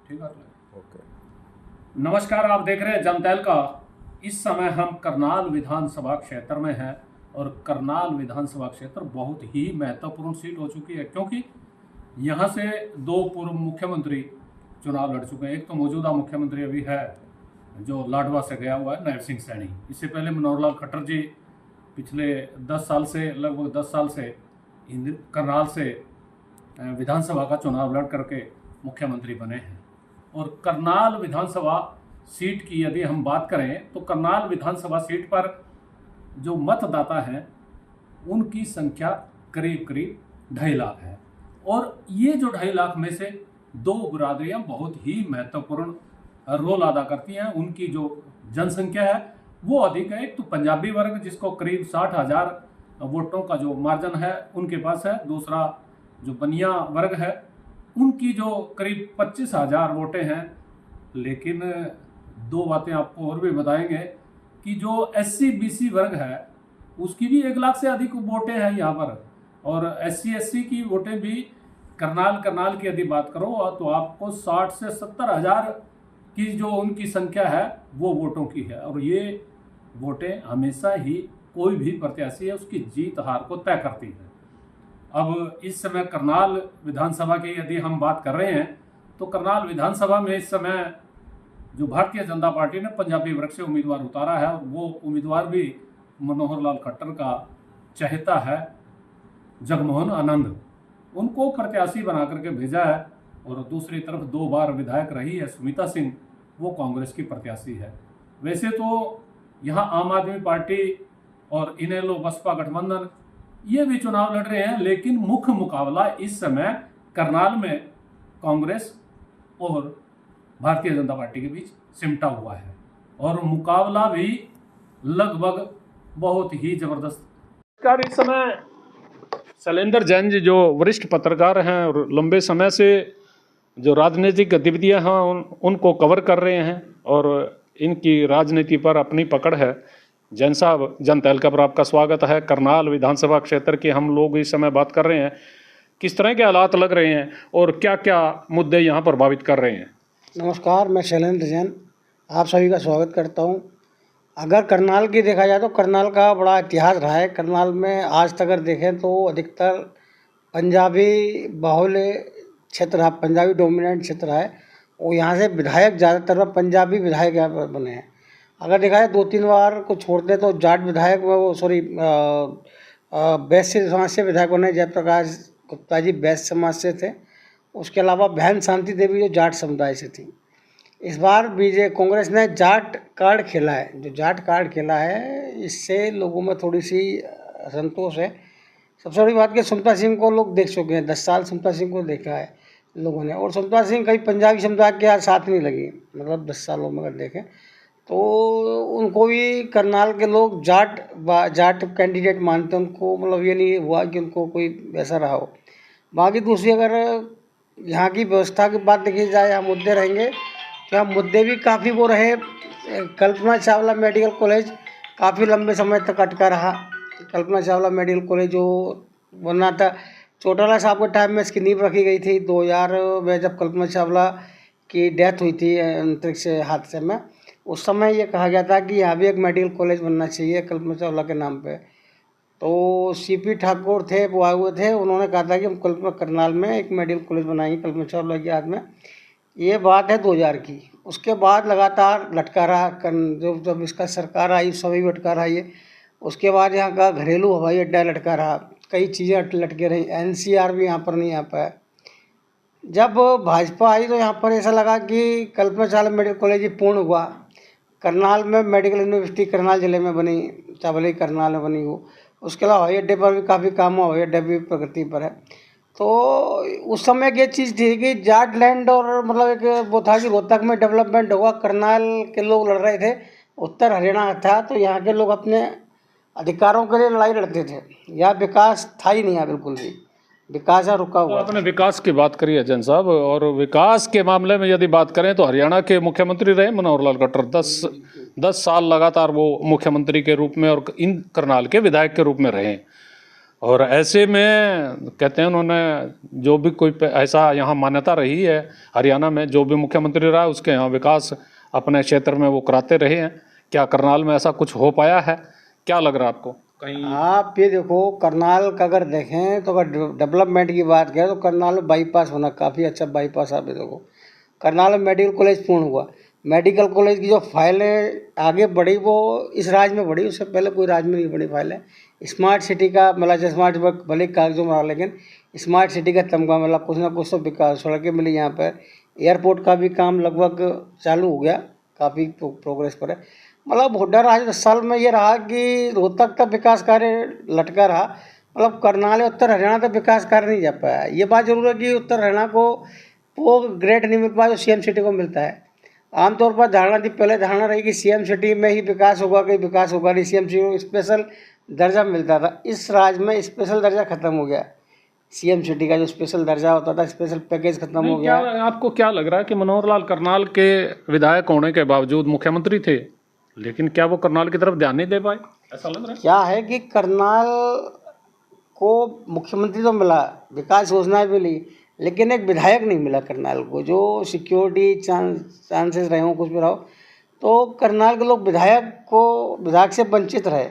ठीक है। ओके। नमस्कार, आप देख रहे हैं जनतैल का। इस समय हम करनाल विधानसभा क्षेत्र में हैं और करनाल विधानसभा क्षेत्र बहुत ही महत्वपूर्ण सीट हो चुकी है, क्योंकि यहाँ से दो पूर्व मुख्यमंत्री चुनाव लड़ चुके हैं। एक तो मौजूदा मुख्यमंत्री अभी है जो लाडवा से गया हुआ है, नैब सिंह सैनी। इससे पहले मनोहर लाल खट्टर जी पिछले 10 साल से, लगभग 10 साल से करनाल से विधानसभा का चुनाव लड़ करके मुख्यमंत्री बने हैं। और करनाल विधानसभा सीट की यदि हम बात करें तो करनाल विधानसभा सीट पर जो मतदाता हैं उनकी संख्या करीब करीब 2.5 लाख है। और ये जो 2.5 लाख में से दो बिरादरियां बहुत ही महत्वपूर्ण रोल अदा करती हैं। उनकी जो जनसंख्या है वो अधिक है। एक तो पंजाबी वर्ग जिसको करीब 60,000 वोटों का जो मार्जिन है उनके पास है। दूसरा जो बनिया वर्ग है उनकी जो करीब 25,000 वोटें हैं। लेकिन दो बातें आपको और भी बताएंगे कि जो SC BC वर्ग है उसकी भी 1 लाख से अधिक वोटें हैं यहाँ पर। और SC SC की वोटें भी करनाल की यदि बात करो तो आपको 60 से 70,000 की जो उनकी संख्या है वो वोटों की है। और ये वोटें हमेशा ही कोई भी प्रत्याशी है उसकी जीत हार को तय करती है। अब इस समय करनाल विधानसभा की यदि हम बात कर रहे हैं तो करनाल विधानसभा में इस समय जो भारतीय जनता पार्टी ने पंजाबी वर्ग से उम्मीदवार उतारा है, और वो उम्मीदवार भी मनोहर लाल खट्टर का चहेता है, जगमोहन आनंद। उनको प्रत्याशी बना करके भेजा है। और दूसरी तरफ 2 बार विधायक रही है सुमिता सिंह, वो कांग्रेस की प्रत्याशी है। वैसे तो यहाँ आम आदमी पार्टी और इनेलो बसपा गठबंधन ये भी चुनाव लड़ रहे हैं, लेकिन मुख्य मुकाबला इस समय करनाल में कांग्रेस और भारतीय जनता पार्टी के बीच सिमटा हुआ है। और मुकाबला भी लगभग बहुत ही जबरदस्त। इस समय शैलेंद्र जैन जी जो वरिष्ठ पत्रकार हैं और लंबे समय से जो राजनीतिक गतिविधियां हैं उनको कवर कर रहे हैं और इनकी राजनीति पर अपनी पकड़ है। जैन साहब, जनतैल पर आपका स्वागत है। करनाल विधानसभा क्षेत्र की हम लोग इस समय बात कर रहे हैं, किस तरह के हालात लग रहे हैं और क्या क्या मुद्दे यहाँ प्रभावित कर रहे हैं? नमस्कार, मैं शैलेंद्र जैन आप सभी का स्वागत करता हूँ। अगर करनाल की देखा जाए तो करनाल का बड़ा इतिहास रहा है। करनाल में आज तक अगर देखें तो अधिकतर पंजाबी बाहुल्य क्षेत्र है, पंजाबी डोमिनेंट क्षेत्र है। और यहाँ से विधायक ज़्यादातर पंजाबी विधायक यहाँ पर बने हैं। अगर देखा जाए 2-3 बार को छोड़ दें तो जाट विधायक वैश्य समाज से विधायक बने। जयप्रकाश गुप्ता जी वैश्य समाज से थे। उसके अलावा बहन शांति देवी जो जाट समुदाय से थी। इस बार कांग्रेस ने जाट कार्ड खेला है। जो जाट कार्ड खेला है इससे लोगों में थोड़ी सी असंतोष है। सबसे बड़ी बात कि सुमित्रा सिंह को लोग देख चुके हैं, 10 साल सुमित्रा सिंह को देखा है लोगों ने। और सुमित्रा सिंह कहीं पंजाबी समुदाय के साथ नहीं लगी, मतलब 10 सालों में अगर देखें तो उनको भी करनाल के लोग जाट कैंडिडेट मानते हैं उनको। मतलब ये नहीं हुआ कि उनको कोई वैसा रहा हो। बाकी दूसरी अगर यहाँ की व्यवस्था की बात देखी जाए, यहाँ मुद्दे रहेंगे तो यहाँ मुद्दे भी काफ़ी वो रहे। कल्पना चावला मेडिकल कॉलेज काफ़ी लंबे समय तक अटका रहा। कल्पना चावला मेडिकल कॉलेज जो बनना था, चौटाला साहब के टाइम में इसकी नींव रखी गई थी 2000 में, जब कल्पना चावला की डेथ हुई थी अंतरिक्ष हादसे में। उस समय ये कहा गया था कि यहाँ भी एक मेडिकल कॉलेज बनना चाहिए कल्पना चावला के नाम पे। तो CP ठाकुर थे, वो आए हुए थे, उन्होंने कहा था कि हम करनाल में एक मेडिकल कॉलेज बनाएंगे कल्पना चावला की याद में। ये बात है 2000 की। उसके बाद लगातार लटका रहा, जब इसका सरकार आई उस समय भी लटका रहा ये। उसके बाद यहाँ का घरेलू हवाई अड्डा लटका रहा, कई चीज़ें लटके रही। NCR भी यहाँ पर नहीं आ पाया। जब भाजपा आई तो यहाँ पर ऐसा लगा कि कल्पना चावला मेडिकल कॉलेज ही पूर्ण हुआ। करनाल में मेडिकल यूनिवर्सिटी करनाल ज़िले में बनी, चावली करनाल में बनी वो। उसके अलावा हवाई अड्डे पर भी काफ़ी काम हुआ, हवाई अड्डा भी प्रगति पर है। तो उस समय की चीज़ थी कि जाट लैंड और मतलब एक वो था कि रोहतक में डेवलपमेंट होगा। करनाल के लोग लड़ रहे थे, उत्तर हरियाणा था, तो यहाँ के लोग अपने अधिकारों के लिए लड़ाई लड़ते थे। यहाँ विकास था ही नहीं, यहाँ बिल्कुल भी विकास है रुका हुआ। आपने विकास की बात करी है जैन साहब, और विकास के मामले में यदि बात करें तो हरियाणा के मुख्यमंत्री रहे मनोहर लाल खट्टर। 10 साल लगातार वो मुख्यमंत्री के रूप में और इन करनाल के विधायक के रूप में रहे। और ऐसे में कहते हैं उन्होंने जो भी कोई ऐसा यहाँ मान्यता रही है हरियाणा में, जो भी मुख्यमंत्री रहा उसके यहाँ विकास अपने क्षेत्र में वो कराते रहे हैं। क्या करनाल में ऐसा कुछ हो पाया है? क्या लग रहा है आपको? कहीं आप ये देखो, करनाल का अगर देखें तो अगर डेवलपमेंट की बात करें तो करनाल में बाईपास होना काफ़ी अच्छा बाईपास। आप ये देखो, करनाल में मेडिकल कॉलेज पूर्ण हुआ। मेडिकल कॉलेज की जो फाइलें आगे बढ़ी वो इस राज्य में बढ़ी, उससे पहले कोई राज्य में नहीं बढ़ी फाइलें। स्मार्ट सिटी का मतलब स्मार्ट वर्क भले कागजों में रहा, लेकिन स्मार्ट सिटी का तमगा मिला, कुछ ना कुछ तो विकास, सड़कें मिली यहाँ पर। एयरपोर्ट का भी काम लगभग चालू हो गया, काफ़ी प्रोग्रेस पर है। मतलब हुड्डा राज 10 साल में ये रहा कि रोहतक तक विकास कार्य लटका रहा, मतलब करनाल उत्तर हरियाणा तक विकास कार्य नहीं जा पाया। ये बात जरूर है कि उत्तर हरियाणा को वो ग्रेड नहीं मिल पाया जो सीएम सिटी को मिलता है। आमतौर पर धारणा थी, पहले धारणा रही कि सीएम सिटी में ही विकास होगा, कहीं विकास होगा नहीं, सीएम सिटी को स्पेशल दर्जा मिलता था। इस राज्य में स्पेशल दर्जा खत्म हो गया। सीएम सिटी का जो स्पेशल दर्जा होता था, स्पेशल पैकेज खत्म हो गया। आपको क्या लग रहा है कि मनोहर लाल करनाल के विधायक होने के बावजूद मुख्यमंत्री थे, लेकिन क्या वो करनाल की तरफ ध्यान नहीं दे पाए? ऐसा लग रहा है। क्या है कि करनाल को मुख्यमंत्री तो मिला, विकास योजनाएं भी ली, लेकिन एक विधायक नहीं मिला करनाल को, जो सिक्योरिटी चांसेस रहे हों, कुछ भी रहो, तो करनाल के लोग विधायक से वंचित रहे।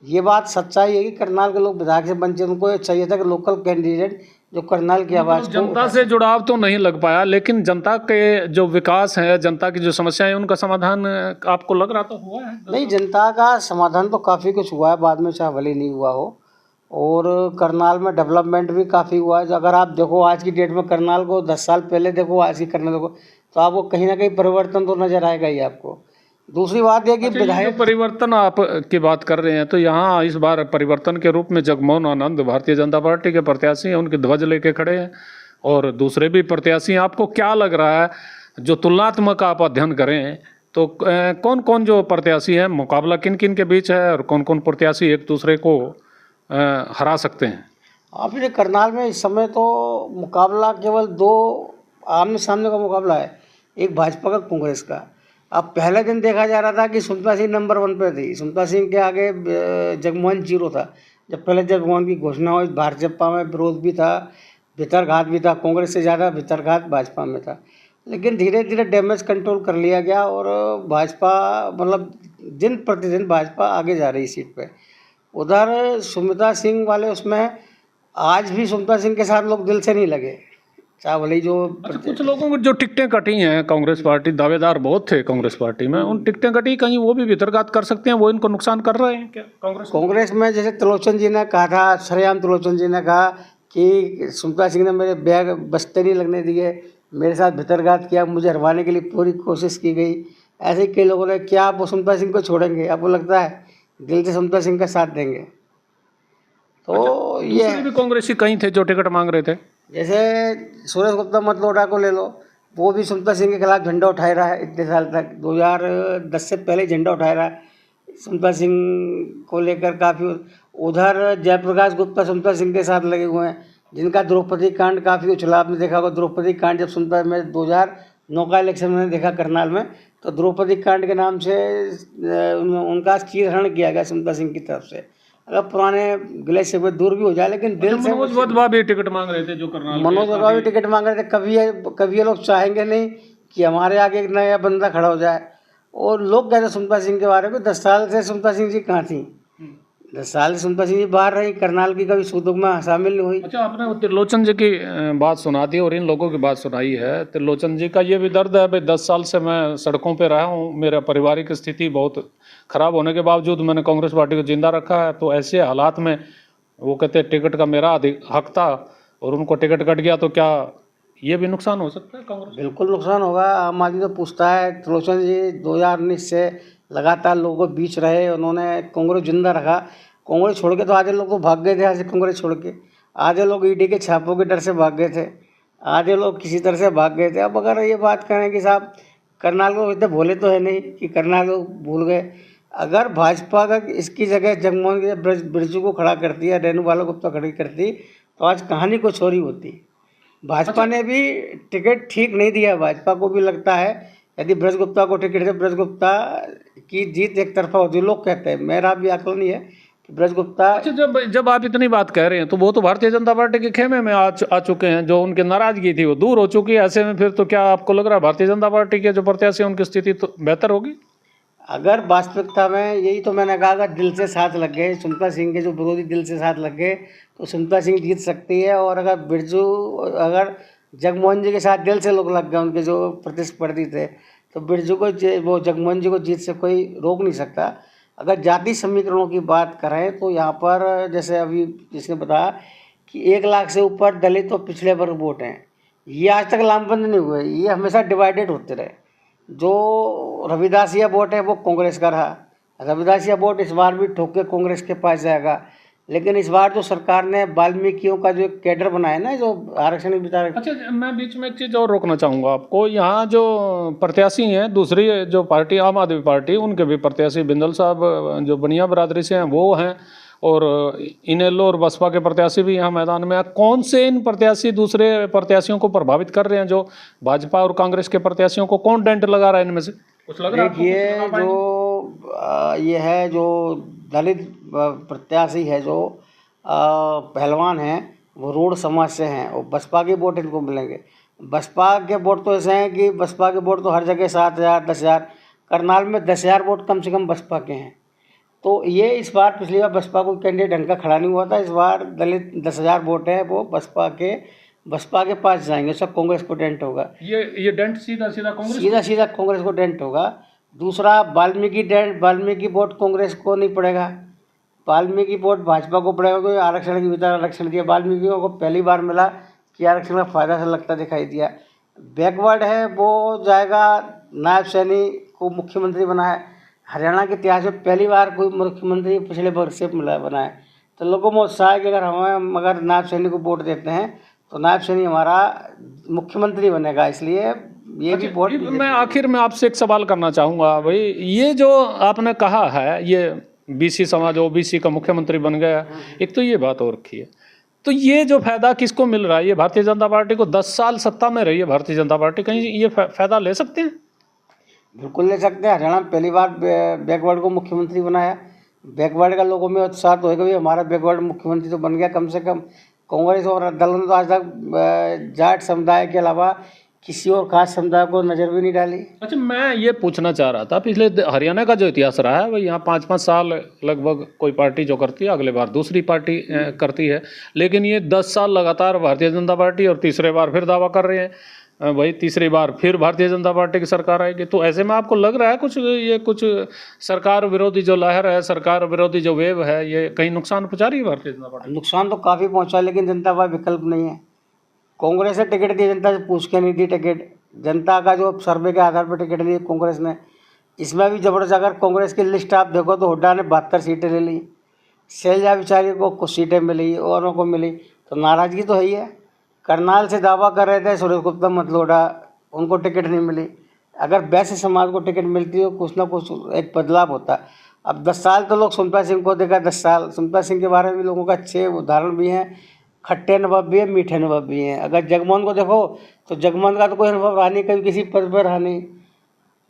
ये बात सच्चाई है कि करनाल के लोग विधायक से वंचित, उनको चाहिए था कि लोकल कैंडिडेट जो करनाल की आवाज़ को, जनता से जुड़ाव तो नहीं लग पाया, लेकिन जनता के जो विकास है, जनता की जो समस्याएं, उनका समाधान आपको लग रहा तो हुआ है? नहीं, जनता का समाधान तो काफ़ी कुछ हुआ है बाद में, चाहे भले नहीं हुआ हो। और करनाल में डेवलपमेंट भी काफ़ी हुआ है। अगर आप देखो आज की डेट में करनाल को 10 साल पहले देखो, आज की करनाल देखो, तो आपको कहीं ना कहीं परिवर्तन तो नज़र आएगा ही आपको। दूसरी बात यह कि विधायक परिवर्तन आप की बात कर रहे हैं, तो यहाँ इस बार परिवर्तन के रूप में जगमोहन आनंद भारतीय जनता पार्टी के प्रत्याशी हैं, उनके ध्वज लेके खड़े हैं, और दूसरे भी प्रत्याशी। आपको क्या लग रहा है, जो तुलनात्मक आप अध्ययन करें तो कौन कौन जो प्रत्याशी हैं, मुकाबला किन किन के बीच है, और कौन कौन प्रत्याशी एक दूसरे को हरा सकते हैं? आप ये करनाल में इस समय तो मुकाबला केवल 2 आमने सामने का मुकाबला है, एक भाजपा का, कांग्रेस का। अब पहले दिन देखा जा रहा था कि सुमित्रा सिंह नंबर 1 पे थी, सुमित्रा सिंह के आगे जगमोहन 0 था। जब पहले जगमोहन की घोषणा हुई, भाजपा में विरोध भी था, भितरघात भी था, कांग्रेस से ज़्यादा भितरघात भाजपा में था। लेकिन धीरे धीरे डैमेज कंट्रोल कर लिया गया और भाजपा मतलब दिन प्रतिदिन भाजपा आगे जा रही सीट पे। उधर सुमित्रा सिंह वाले उसमें आज भी सुमित्रा सिंह के साथ लोग दिल से नहीं लगे, चाहे भले जो कुछ लोगों को जो टिकटें कटी हैं, कांग्रेस पार्टी दावेदार बहुत थे कांग्रेस पार्टी में, उन टिकटें कटी, कहीं वो भी भितरघात कर सकते हैं, वो इनको नुकसान कर रहे हैं क्या कांग्रेस में? जैसे त्रिलोचन जी ने कहा था, सरेआम त्रिलोचन जी ने कहा कि सुमित्रा सिंह ने मेरे बैग बस्ते नहीं लगने दिए, मेरे साथ भितरघात किया, मुझे हरवाने के लिए पूरी कोशिश की गई। ऐसे कई लोगों ने, क्या आप वो सुमित्रा सिंह को छोड़ेंगे? आपको लगता है दिल से सुमित्रा सिंह का साथ देंगे? तो ये भी कांग्रेसी कहीं थे जो टिकट मांग रहे थे, जैसे सुरेश गुप्ता मतलोडा को ले लो, वो भी सुमित्रा सिंह के खिलाफ झंडा उठाए रहा है इतने साल तक, 2010 से पहले झंडा उठाए रहा है सुमित्रा सिंह को लेकर काफ़ी। उधर जयप्रकाश गुप्ता सुमित्रा सिंह के साथ लगे हुए हैं, जिनका द्रौपदी कांड काफ़ी उछला। आपने देखा होगा द्रौपदी कांड, जब सुमित्रा में 2009 का इलेक्शन में देखा करनाल में, तो द्रौपदी कांड के नाम से उनका चीरहरण किया गया सुमित्रा सिंह की तरफ से। अगर पुराने गिले से दूर भी हो जाए, लेकिन दिल से मनोज वधवा भी टिकट मांग रहे थे, जो करनाल मनोज वधवा भी टिकट मांग रहे थे। कभी ये लोग चाहेंगे नहीं कि हमारे आगे एक नया बंदा खड़ा हो जाए। और लोग कहते सुमित्रा सिंह के बारे में, 10 साल से सुमित्रा सिंह जी कहाँ थी? 10 साल से सुमित्रा सिंह जी बाहर रही, करनाल की कभी सुख दुख में शामिल नहीं हुई। अच्छा, आपने त्रिलोचन जी की बात सुना दी और इन लोगों की बात सुनाई है। त्रिलोचन जी का ये भी दर्द है, भाई 10 साल से मैं सड़कों पे रहा हूँ, मेरा पारिवारिक स्थिति बहुत ख़राब होने के बावजूद मैंने कांग्रेस पार्टी को जिंदा रखा है, तो ऐसे हालात में वो कहते हैं टिकट का मेरा हक था और उनको टिकट कट गया, तो क्या ये भी नुकसान हो सकता है कांग्रेस? बिल्कुल नुकसान होगा। आम आदमी तो पूछता है, त्रिलोचन जी 2019 से लगातार लोगों के बीच रहे, उन्होंने कांग्रेस जिंदा रखा। कांग्रेस छोड़ के तो आधे लोग तो भाग गए थे यहाँ से, कांग्रेस छोड़ के आधे लोग ईडी के छापों के डर से भाग गए थे, आधे लोग किसी तरह से भाग गए थे। अब अगर ये बात करें कि साहब करनाल को इतने भोले तो है नहीं कि करनाल को भूल गए। अगर भाजपा का इसकी जगह जगमोहन के बिरजू को खड़ा करती है, रेणु बाला गुप्ता खड़ी करती, तो आज कहानी कुछ और ही होती। भाजपा ने भी टिकट ठीक नहीं दिया। भाजपा को भी लगता है यदि ब्रज गुप्ता को टिकट दे, ब्रज गुप्ता की जीत एक तरफा होती है, लोग कहते हैं, मेरा भी आकलन नहीं है कि ब्रज गुप्ता। अच्छा, जब आप इतनी बात कह रहे हैं तो वो तो भारतीय जनता पार्टी के खेमे में आ चुके हैं, जो उनकी नाराजगी थी वो दूर हो चुकी है। ऐसे में फिर तो क्या आपको लग रहा है भारतीय जनता पार्टी के जो प्रत्याशी हैं उनकी स्थिति तो बेहतर होगी? अगर वास्तविकता में, यही तो मैंने कहा, अगर दिल से साथ लग गए, सुमित्रा सिंह के जो विरोधी दिल से साथ लग गए, तो सुमित्रा सिंह जीत सकती है। और अगर बिरजू, अगर जगमोहन जी के साथ दिल से लोग लग गए, उनके जो प्रतिस्पर्धी थे, तो बिरजू को वो जगमोहन जी को जीत से कोई रोक नहीं सकता। अगर जाति समीकरणों की बात करें तो यहाँ पर जैसे अभी जिसने बताया कि 1 लाख से ऊपर दलित और पिछड़े वर्ग वोट हैं, ये आज तक लामबंद नहीं हुए, ये हमेशा डिवाइडेड होते रहे। जो रविदासिया वोट है वो कांग्रेस का रहा, रविदासिया वोट इस बार भी ठोक के कांग्रेस के पास जाएगा। लेकिन इस बार जो सरकार ने वाल्मीकियों का जो एक कैडर बनाया ना, जो आरक्षण विचार। अच्छा, मैं बीच में एक चीज़ और रोकना चाहूँगा आपको। यहाँ जो प्रत्याशी हैं दूसरी जो पार्टी आम आदमी पार्टी, उनके भी प्रत्याशी बिंदल साहब जो बनिया बरादरी से हैं वो हैं, और इनेलो और बसपा के प्रत्याशी भी यहाँ मैदान में हैं। कौन से इन प्रत्याशी दूसरे प्रत्याशियों को प्रभावित कर रहे हैं? जो भाजपा और कांग्रेस के प्रत्याशियों को कौन डेंट लगा रहा है इनमें से? कुछ लग रहा है? देखिए, ये है जो दलित प्रत्याशी है, जो पहलवान हैं, वो रोड समाज से हैं, और बसपा के वोट इनको मिलेंगे। बसपा के वोट तो ऐसे हैं कि बसपा के वोट तो हर जगह 7,000 10,000, करनाल में 10,000 वोट कम से कम बसपा के हैं। तो ये इस बार, पिछली बार बसपा को कैंडिडेट ढंग का खड़ा नहीं हुआ था, इस बार दलित 10,000 वोट है वो बसपा के पास जाएंगे, सब कांग्रेस को डेंट होगा। ये डेंट सीधा कांग्रेस को डेंट होगा। दूसरा, वाल्मीकि वोट कांग्रेस को नहीं पड़ेगा, वाल्मीकि वोट भाजपा को पड़ेगा, क्योंकि आरक्षण के विचार आरक्षण दिया वाल्मीकियों को पहली बार मिला कि आरक्षण का फायदा से लगता दिखाई दिया। बैकवर्ड है वो जाएगा, नायब सैनी को मुख्यमंत्री बनाया, हरियाणा के इतिहास में पहली बार कोई मुख्यमंत्री पिछले वर्ग से बना है। तो लोगों में उत्साह है कि अगर नायब सैनी को वोट देते हैं तो नायब सैनी हमारा मुख्यमंत्री बनेगा, इसलिए ये भी वोट। मैं आखिर में आपसे एक सवाल करना चाहूँगा भाई, ये जो आपने कहा है ये बीसी समाज ओबीसी का मुख्यमंत्री बन गया, एक तो ये बात और रखी है, तो ये जो फायदा किसको मिल रहा है? ये भारतीय जनता पार्टी को 10 साल सत्ता में रही है भारतीय जनता पार्टी, कहीं ये फायदा ले सकते हैं? बिल्कुल ले सकते हैं। हरियाणा में पहली बार बैकवर्ड को मुख्यमंत्री बनाया, बैकवर्ड का लोगों में उत्साह तो होगा, हमारा बैकवर्ड मुख्यमंत्री तो बन गया। कम से कम कांग्रेस और दल ने तो आज तक जाट समुदाय के अलावा किसी और खास समुदाय को नज़र भी नहीं डाली। अच्छा, मैं ये पूछना चाह रहा था, पिछले हरियाणा का जो इतिहास रहा है, वही यहाँ 5-5 साल लगभग कोई पार्टी जो करती है, अगले बार दूसरी पार्टी करती है, लेकिन ये 10 साल लगातार भारतीय जनता पार्टी, और तीसरे बार फिर दावा कर रहे हैं भाई तीसरी बार फिर भारतीय जनता पार्टी की सरकार आएगी। तो ऐसे में आपको लग रहा है कुछ सरकार विरोधी जो लहर है, सरकार विरोधी जो वेव है, ये कहीं नुकसान पहुँचा रही है भारतीय जनता पार्टी? नुकसान तो काफ़ी पहुँचा, लेकिन जनता का विकल्प नहीं है। कांग्रेस ने टिकट दी, जनता से पूछ के नहीं दी टिकट, जनता का जो सर्वे के आधार पर टिकट दी कांग्रेस ने। इसमें भी जबरदस्त, अगर कांग्रेस की लिस्ट आप देखो तो हुड्डा ने 72 सीटें ले ली, शैलजा बिचारी को कुछ सीटें मिली, औरों को मिली, तो नाराज़गी तो है ही है। करनाल से दावा कर रहे थे सुरेश गुप्ता मतलोडा, उनको टिकट नहीं मिली। अगर वैसे समाज को टिकट मिलती हो, कुछ ना कुछ एक बदलाव होता। अब 10 साल तो लोग सुमित्रा सिंह को देखा, 10 साल सुमित्रा सिंह के बारे में लोगों का अच्छे उदाहरण भी हैं, खट्टे अनुभव भी है, मीठे अनुभव भी हैं। अगर जगमोहन को देखो तो जगमोहन का तो कोई अनुभव रहा नहीं, कभी किसी पद पर रहा नहीं,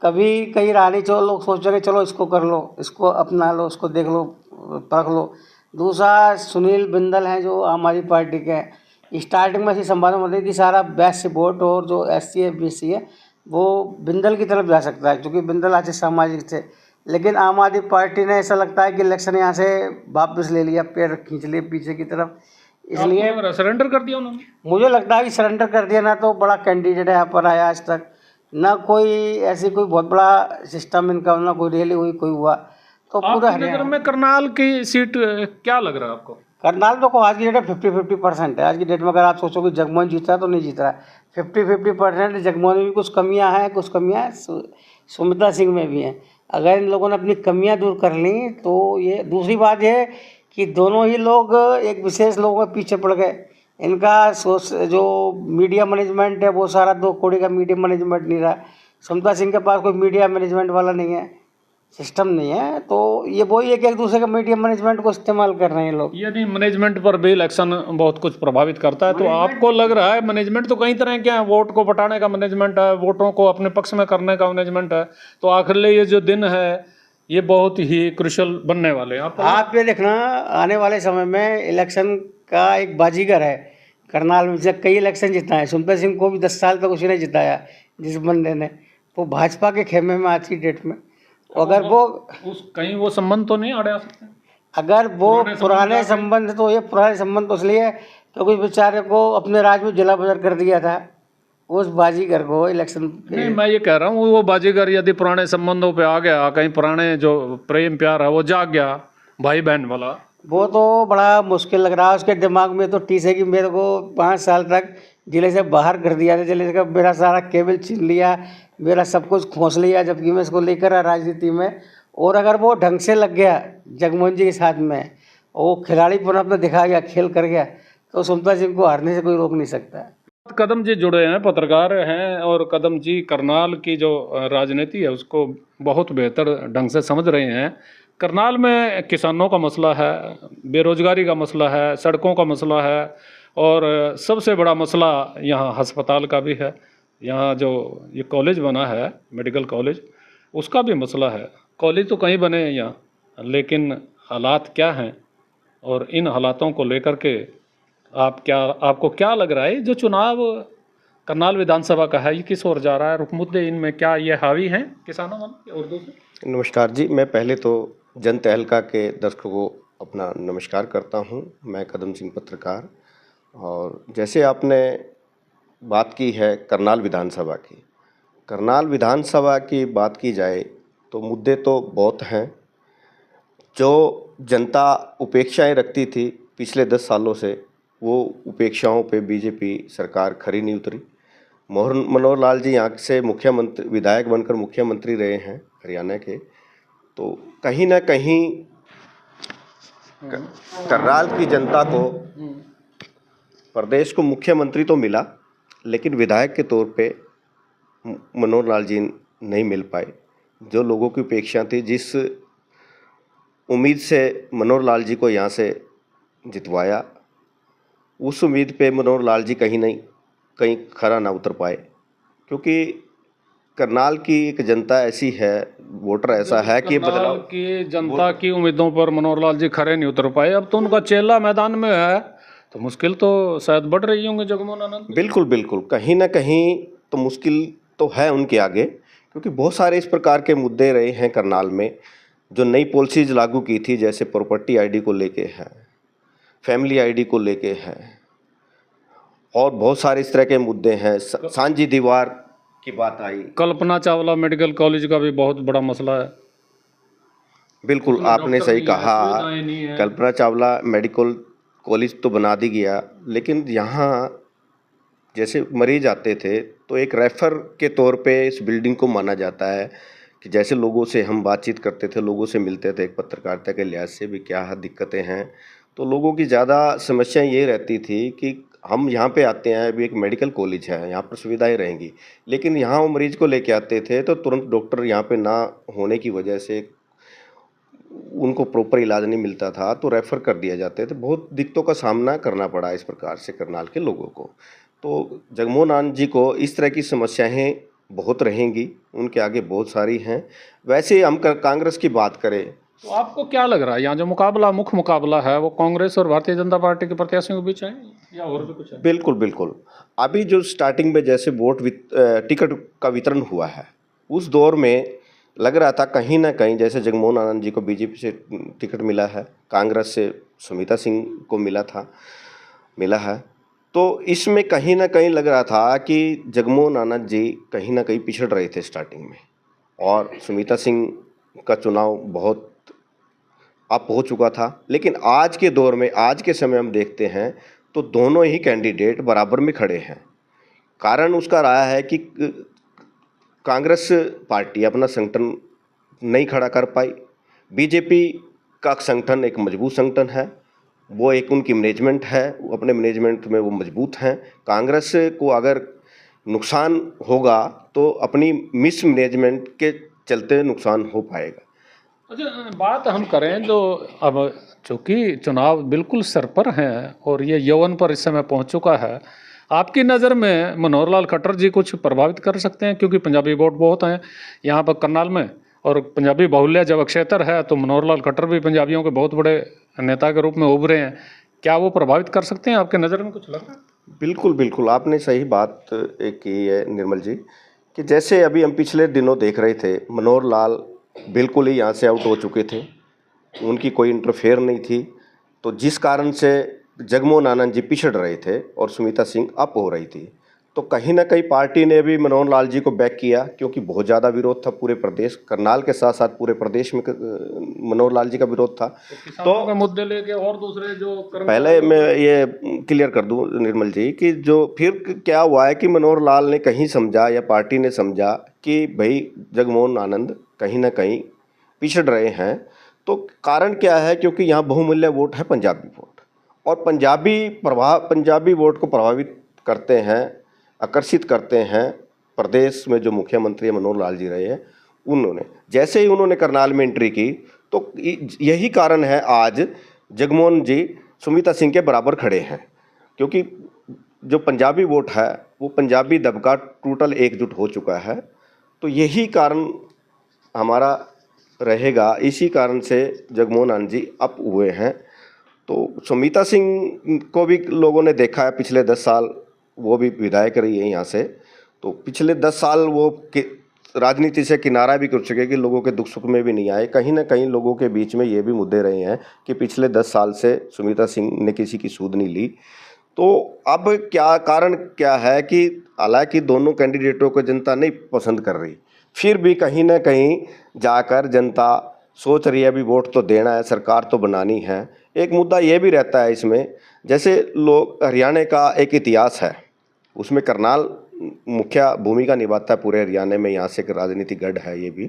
कभी कहीं रहा नहीं। चलो लोग सोच रहे चलो इसको कर लो, इसको अपना लो, इसको देख लो, परख लो। दूसरा, सुनील बिंदल हैं जो आम आदमी पार्टी के हैं, स्टार्टिंग में ऐसी संभावना होती है कि सारा वैश्य वोट और जो SC है BC है वो बिंदल की तरफ जा सकता है, क्योंकि बिंदल अच्छे सामाजिक थे। लेकिन आम आदमी पार्टी ने ऐसा लगता है कि इलेक्शन यहाँ से वापस ले लिया, पैर खींच लिए पीछे की तरफ, इसलिए सरेंडर कर दिया उन्होंने। मुझे लगता है कि सरेंडर कर दिया। ना तो बड़ा कैंडिडेट यहाँ पर आया आज तक, ना कोई ऐसी कोई बहुत बड़ा सिस्टम इनका, ना कोई रैली हुई, कोई हुआ। तो पूरा हरियाणा में करनाल की सीट क्या लग रहा है आपको? करनाल तो आज की डेट में 50-50% है। आज की डेट में अगर आप सोचो कि जगमोहन जीत रहा है तो नहीं जीत रहा है, 50-50%। जगमोहन में भी कुछ कमियां हैं, सुमित्रा सिंह में भी हैं। अगर इन लोगों ने अपनी कमियां दूर कर ली तो ये। दूसरी बात यह कि दोनों ही लोग एक विशेष लोगों के पीछे पड़ गए। इनका जो मीडिया मैनेजमेंट है वो सारा 2 कौड़ी का मीडिया मैनेजमेंट नहीं रहा। सुमित्रा सिंह के पास कोई मीडिया मैनेजमेंट वाला नहीं है, सिस्टम नहीं है। तो ये वही है कि एक दूसरे के मीडिया मैनेजमेंट को इस्तेमाल कर रहे हैं लोग। यदि मैनेजमेंट पर भी इलेक्शन बहुत कुछ प्रभावित करता है, तो आपको लग रहा है मैनेजमेंट तो कई तरह के हैं, वोट को बटाने का मैनेजमेंट है, वोटों को अपने पक्ष में करने का मैनेजमेंट है, तो आखिर ये जो दिन है ये बहुत ही क्रुशल बनने वाले हैं। आप ये देखना, आने वाले समय में इलेक्शन का एक बाजीगर है करनाल में, से कई इलेक्शन जिता है। सुनते सिंह को भी 10 साल तक उसने जिताया जिस बंदे ने, वो भाजपा के खेमे में आज की डेट में। अगर वो उस कहीं वो संबंध तो नहीं आ सकते, अगर वो पुराने संबंध, तो ये पुराने संबंध तो इसलिए क्योंकि बेचारे को अपने राज्य में जिला बदर कर दिया था उस बाजीगर को इलेक्शन। नहीं, मैं ये कह रहा हूँ वो बाजीगर यदि पुराने संबंधों पे आ गया, कहीं पुराने जो प्रेम प्यार है वो जाग गया भाई बहन वाला, वो तो बड़ा मुश्किल लग रहा है उसके दिमाग में। तो टीस है कि मेरे को 5 साल तक जिले से बाहर कर दिया था, जिले से मेरा सारा केबल छीन लिया, मेरा सब कुछ खोस लिया, जबकि मैं इसको लेकर राजनीति में। और अगर वो ढंग से लग गया जगमोहन जी के साथ में, वो खिलाड़ीपन अपना दिखा गया, खेल कर गया, तो सुनता सिंह को हारने से कोई रोक नहीं सकता। कदम जी जुड़े हैं, पत्रकार हैं, और कदम जी करनाल की जो राजनीति है उसको बहुत बेहतर ढंग से समझ रहे हैं। करनाल में किसानों का मसला है, बेरोजगारी का मसला है, सड़कों का मसला है, और सबसे बड़ा मसला यहाँ अस्पताल का भी है। यहाँ जो ये कॉलेज बना है मेडिकल कॉलेज, उसका भी मसला है। कॉलेज तो कहीं बने हैं यहाँ, लेकिन हालात क्या हैं, और इन हालातों को लेकर के आपको क्या लग रहा है जो चुनाव करनाल विधानसभा का है, ये किस ओर जा रहा है? रुख मुद्दे इनमें क्या ये हावी हैं किसानों वाले और दूसरे? नमस्कार जी, मैं पहले तो जन तहलका के दर्शकों को अपना नमस्कार करता हूं। मैं कदम सिंह पत्रकार, और जैसे आपने बात की है करनाल विधानसभा की, करनाल विधानसभा की बात की जाए तो मुद्दे तो बहुत हैं। जो जनता उपेक्षाएं रखती थी पिछले 10 सालों से, वो उपेक्षाओं पे बीजेपी सरकार खरी नहीं उतरी। मनोहर लाल जी यहाँ से मुख्यमंत्री, विधायक बनकर मुख्यमंत्री रहे हैं हरियाणा के, तो कहीं ना कहीं करनाल की जनता को, प्रदेश को मुख्यमंत्री तो मिला, लेकिन विधायक के तौर पे मनोहर लाल जी नहीं मिल पाए। जो लोगों की अपेक्षा थी, जिस उम्मीद से मनोहर लाल जी को यहाँ से जितवाया, उस उम्मीद पे मनोहर लाल जी कहीं खरा ना उतर पाए। क्योंकि करनाल की एक जनता ऐसी है, वोटर ऐसा है कि बदलाव की जनता की उम्मीदों पर मनोहर लाल जी खरे नहीं उतर पाए। अब तो उनका चेला मैदान में है, तो मुश्किल तो शायद बढ़ रही होंगी जगमोहन आनंद। बिल्कुल बिल्कुल, कहीं ना कहीं तो मुश्किल तो है उनके आगे, क्योंकि बहुत सारे इस प्रकार के मुद्दे रहे हैं करनाल में। जो नई पॉलिसीज लागू की थी, जैसे प्रॉपर्टी आईडी को लेके है, फैमिली आईडी को लेके है, और बहुत सारे इस तरह के मुद्दे हैं। सांझी दीवार की बात आई। कल्पना चावला मेडिकल कॉलेज का भी बहुत बड़ा मसला है। बिल्कुल, आपने सही कहा। कल्पना चावला मेडिकल कॉलेज तो बना दी गया, लेकिन यहाँ जैसे मरीज आते थे तो एक रेफर के तौर पे इस बिल्डिंग को माना जाता है कि जैसे लोगों से हम बातचीत करते थे, लोगों से मिलते थे, एक पत्रकारिता के लिहाज से भी क्या दिक्कतें हैं, तो लोगों की ज़्यादा समस्या ये रहती थी कि हम यहाँ पे आते हैं, अभी एक मेडिकल कॉलेज है, यहाँ पर सुविधाएं रहेंगी, लेकिन यहाँ वो मरीज को लेके आते थे तो तुरंत डॉक्टर यहाँ पे ना होने की वजह से उनको प्रॉपर इलाज नहीं मिलता था, तो रेफ़र कर दिया जाते थे। बहुत दिक्कतों का सामना करना पड़ा इस प्रकार से करनाल के लोगों को। तो जगमोहन आनंद जी को इस तरह की समस्याएं बहुत रहेंगी, उनके आगे बहुत सारी हैं। वैसे हम कांग्रेस की बात करें तो आपको क्या लग रहा है, यहाँ जो मुख्य मुकाबला है वो कांग्रेस और भारतीय जनता पार्टी के प्रत्याशियों के बीच है या और भी कुछ है? बिल्कुल बिल्कुल। अभी जो स्टार्टिंग में जैसे टिकट का वितरण हुआ है, उस दौर में लग रहा था कहीं ना कहीं, जैसे जगमोहन आनंद जी को बीजेपी से टिकट मिला है, कांग्रेस से सुमिता सिंह को मिला है, तो इसमें कहीं ना कहीं लग रहा था कि जगमोहन आनंद जी कहीं ना कहीं पिछड़ रहे थे स्टार्टिंग में, और सुमिता सिंह का चुनाव बहुत अप हो चुका था। लेकिन आज के दौर में, आज के समय हम देखते हैं तो दोनों ही कैंडिडेट बराबर में खड़े हैं। कारण उसका रहा है कि कांग्रेस पार्टी अपना संगठन नहीं खड़ा कर पाई, बीजेपी का संगठन एक मजबूत संगठन है, वो एक उनकी मैनेजमेंट है, वो अपने मैनेजमेंट में वो मजबूत हैं। कांग्रेस को अगर नुकसान होगा तो अपनी मिस मैनेजमेंट के चलते नुकसान हो पाएगा। अच्छा, बात हम करें जो अब चूँकि चुनाव बिल्कुल सर पर हैं और ये यौवन पर इस समय पहुंच चुका है, आपकी नज़र में मनोहर लाल खट्टर जी कुछ प्रभावित कर सकते हैं? क्योंकि पंजाबी वोट बहुत हैं यहाँ पर करनाल में, और पंजाबी बाहुल्य जब क्षेत्र है तो मनोहर लाल खट्टर भी पंजाबियों के बहुत बड़े नेता के रूप में उभरे हैं। क्या वो प्रभावित कर सकते हैं, आपके नज़र में कुछ लग रहा है? बिल्कुल बिल्कुल, आपने सही बात एक की है निर्मल जी, कि जैसे अभी हम पिछले दिनों देख रहे थे, मनोहर लाल बिल्कुल ही यहाँ से आउट हो चुके थे, उनकी कोई इंटरफेयर नहीं थी, तो जिस कारण से जगमोहन आनंद जी पिछड़ रहे थे और सुमिता सिंह अप हो रही थी, तो कहीं ना कहीं पार्टी ने भी मनोहर लाल जी को बैक किया, क्योंकि बहुत ज़्यादा विरोध था पूरे प्रदेश, करनाल के साथ साथ पूरे प्रदेश में मनोहर लाल जी का विरोध था। तो मुद्दे लेके और दूसरे जो पहले मैं ये क्लियर कर दूं निर्मल जी कि जो फिर क्या हुआ है कि मनोहर लाल ने कहीं समझा या पार्टी ने समझा कि भाई जगमोहन आनंद कहीं ना कहीं पिछड़ रहे हैं, तो कारण क्या है, क्योंकि यहाँ बहुमूल्य वोट है पंजाबी वोट, और पंजाबी वोट को प्रभावित करते हैं, आकर्षित करते हैं। प्रदेश में जो मुख्यमंत्री मनोहर लाल जी रहे हैं, उन्होंने जैसे ही उन्होंने करनाल में एंट्री की, तो यही कारण है आज जगमोहन जी सुमिता सिंह के बराबर खड़े हैं, क्योंकि जो पंजाबी वोट है वो पंजाबी दबका टोटल एकजुट हो चुका है। तो यही कारण हमारा रहेगा, इसी कारण से जगमोहन आनंद जी अप हुए हैं। तो सुमिता सिंह को भी लोगों ने देखा है, पिछले 10 साल वो भी विधायक रही है यहाँ से, तो पिछले 10 साल वो राजनीति से किनारा भी कर चुके कि लोगों के दुख सुख में भी नहीं आए। कहीं ना कहीं लोगों के बीच में ये भी मुद्दे रहे हैं कि पिछले 10 साल से सुमिता सिंह ने किसी की सूद नहीं ली। तो अब क्या कारण क्या है कि हालांकि दोनों कैंडिडेटों को जनता नहीं पसंद कर रही, फिर भी कहीं ना कहीं जाकर जनता सोच रही है अभी वोट तो देना है, सरकार तो बनानी है। एक मुद्दा ये भी रहता है इसमें, जैसे लोग हरियाणा का एक इतिहास है, उसमें करनाल मुख्य भूमिका निभाता है पूरे हरियाणा में, यहाँ से एक राजनीतिक गढ़ है ये भी।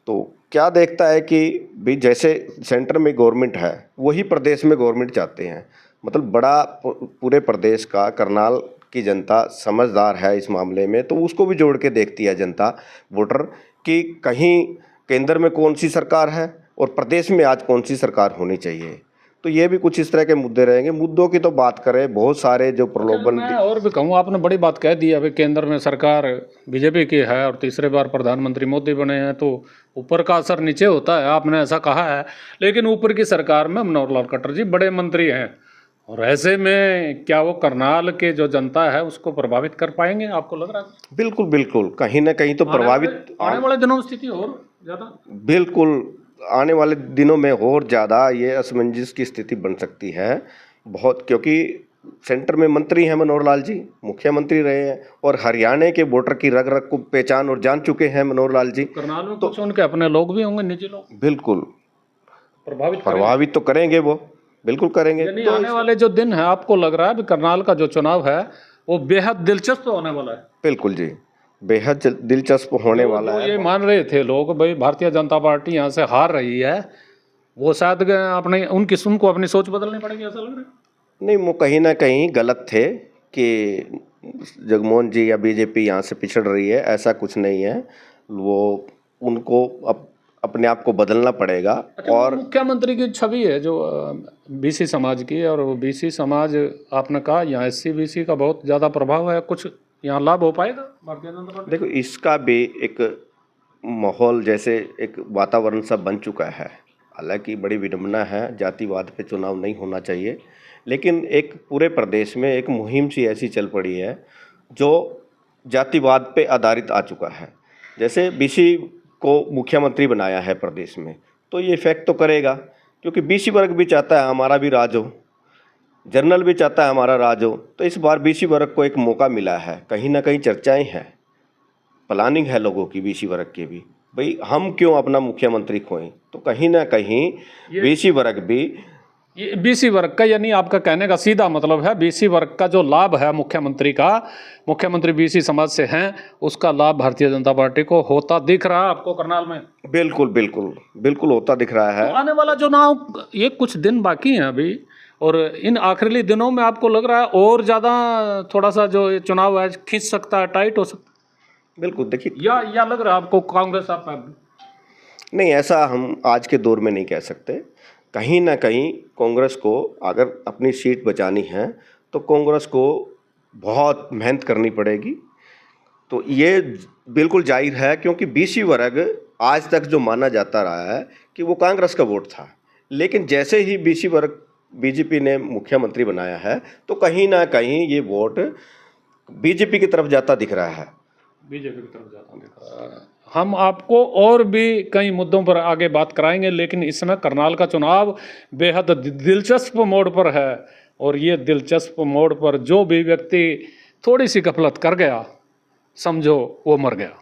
तो क्या देखता है कि भी जैसे सेंटर में गवर्नमेंट है वही प्रदेश में गवर्नमेंट चाहते हैं, मतलब बड़ा पूरे प्रदेश का करनाल की जनता समझदार है इस मामले में, तो उसको भी जोड़ के देखती है जनता वोटर कि कहीं केंद्र में कौन सी सरकार है और प्रदेश में आज कौन सी सरकार होनी चाहिए। तो ये भी कुछ इस तरह के मुद्दे रहेंगे। मुद्दों की तो बात करें, बहुत सारे जो प्रलोभन, मैं और भी कहूँ, आपने बड़ी बात कह दी। अभी केंद्र में सरकार बीजेपी की है और तीसरे बार प्रधानमंत्री मोदी बने हैं, तो ऊपर का असर नीचे होता है, आपने ऐसा कहा है। लेकिन ऊपर की सरकार में मनोहर लाल खट्टर जी बड़े मंत्री हैं, और ऐसे में क्या वो करनाल के जो जनता है उसको प्रभावित कर पाएंगे, आपको लग रहा है? बिल्कुल बिल्कुल, कहीं ना कहीं तो प्रभावित आने वाले दिनों में स्थिति और ज़्यादा, बिल्कुल आने वाले दिनों में और ज़्यादा ये असमंजस की स्थिति बन सकती है बहुत, क्योंकि सेंटर में मंत्री हैं मनोहर लाल जी, मुख्यमंत्री रहे हैं, और हरियाणा के वोटर की रग रग को पहचान और जान चुके हैं मनोहर लाल जी। करनाल में तो उनके अपने लोग भी होंगे, निजी लोग, बिल्कुल प्रभावित तो करेंगे, वो बिल्कुल करेंगे। तो आने वाले जो दिन है, आपको लग रहा है कि करनाल का जो चुनाव है वो बेहद दिलचस्प होने वाला है? बिल्कुल जी, बेहद दिलचस्प होने वाला है। ये मान रहे थे लोग भाई भारतीय जनता पार्टी यहाँ से हार रही है, वो शायद अपने उनको अपनी सोच बदलनी पड़ेगी, ऐसा लग रहा है? नहीं, वो कहीं ना कहीं गलत थे कि जगमोहन जी या बीजेपी यहाँ से पिछड़ रही है, ऐसा कुछ नहीं है। वो उनको अपने आप को बदलना पड़ेगा। अच्छा, और मुख्यमंत्री की छवि है जो बीसी समाज की, और वो बीसी समाज आपने कहा यहाँ SC BC का बहुत ज़्यादा प्रभाव है, कुछ यहाँ लाभ हो पाएगा भारतीय जनता पार्टी? देखो, इसका भी एक माहौल जैसे एक वातावरण सा बन चुका है। हालांकि बड़ी विडंबना है, जातिवाद पे चुनाव नहीं होना चाहिए, लेकिन एक पूरे प्रदेश में एक मुहिम सी ऐसी चल पड़ी है जो जातिवाद पे आधारित आ चुका है। जैसे BC को मुख्यमंत्री बनाया है प्रदेश में, तो ये इफेक्ट तो करेगा, क्योंकि BC वर्ग भी चाहता है हमारा भी राज हो, जनरल भी चाहता है हमारा राज हो। तो इस बार BC वर्ग को एक मौका मिला है, कहीं ना कहीं चर्चाएं हैं, प्लानिंग है लोगों की BC वर्ग की भी, भाई हम क्यों अपना मुख्यमंत्री खोएं। तो कहीं ना कहीं BC वर्ग भी, ये BC वर्ग का, यानी आपका कहने का सीधा मतलब है BC वर्ग का जो लाभ है मुख्यमंत्री का, मुख्यमंत्री BC समाज से हैं, उसका लाभ भारतीय जनता पार्टी को होता दिख रहा है आपको करनाल में? बिल्कुल बिल्कुल बिल्कुल होता दिख रहा है। तो आने वाला चुनाव, ये कुछ दिन बाकी हैं अभी, और इन आखिरी दिनों में आपको लग रहा है और ज़्यादा थोड़ा सा जो ये चुनाव है खींच सकता है, टाइट हो सकता है? बिल्कुल, देखिए, या लग रहा है आपको कांग्रेस आप? नहीं, ऐसा हम आज के दौर में नहीं कह सकते। कहीं ना कहीं कांग्रेस को अगर अपनी सीट बचानी है तो कांग्रेस को बहुत मेहनत करनी पड़ेगी। तो ये बिल्कुल जाहिर है, क्योंकि BC वर्ग आज तक जो माना जाता रहा है कि वो कांग्रेस का वोट था, लेकिन जैसे ही बीसी वर्ग बीजेपी ने मुख्यमंत्री बनाया है तो कहीं ना कहीं ये वोट बीजेपी की तरफ जाता दिख रहा है। बीजेपी की तरफ जाता दिख रहा है। हम आपको और भी कई मुद्दों पर आगे बात कराएंगे, लेकिन इस समय करनाल का चुनाव बेहद दिलचस्प मोड़ पर है और ये दिलचस्प मोड़ पर जो भी व्यक्ति थोड़ी सी गफलत कर गया, समझो वो मर गया।